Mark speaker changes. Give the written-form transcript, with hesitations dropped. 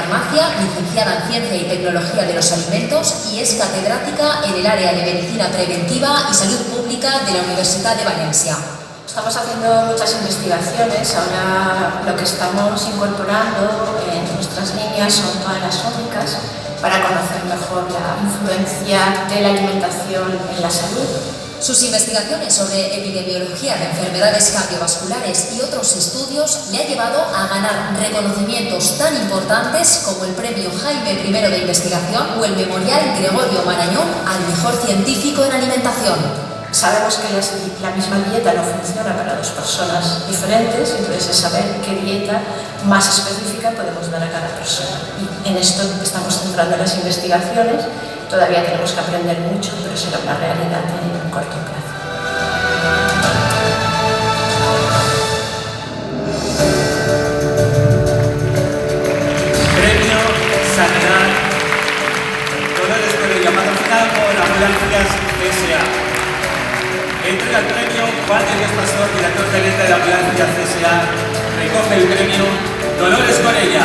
Speaker 1: farmacia, licenciada en Ciencia y Tecnología de los Alimentos y es catedrática en el área de Medicina Preventiva y Salud Pública de la Universidad de Valencia.
Speaker 2: Estamos haciendo muchas investigaciones. Ahora lo que estamos incorporando en nuestras líneas son todas las ómicas para conocer mejor la influencia de la alimentación en la salud.
Speaker 1: Sus investigaciones sobre epidemiología de enfermedades cardiovasculares y otros estudios le ha llevado a ganar reconocimientos tan importantes como el Premio Jaime I de Investigación o el Memorial Gregorio Marañón al Mejor Científico en Alimentación.
Speaker 2: Sabemos que la misma dieta no funciona para dos personas diferentes, entonces es saber qué dieta más específica podemos dar a cada persona. Y en esto estamos centrando las investigaciones. Todavía tenemos que aprender mucho, pero será una realidad en corto plazo.
Speaker 3: Premio Sanidad Dolores Corella, patrocinado por Ambulancias S.A. Entrega el premio Juan de Dios Pastor, director gerente de Ambulancias S.A. Recoge el premio Dolores Corella.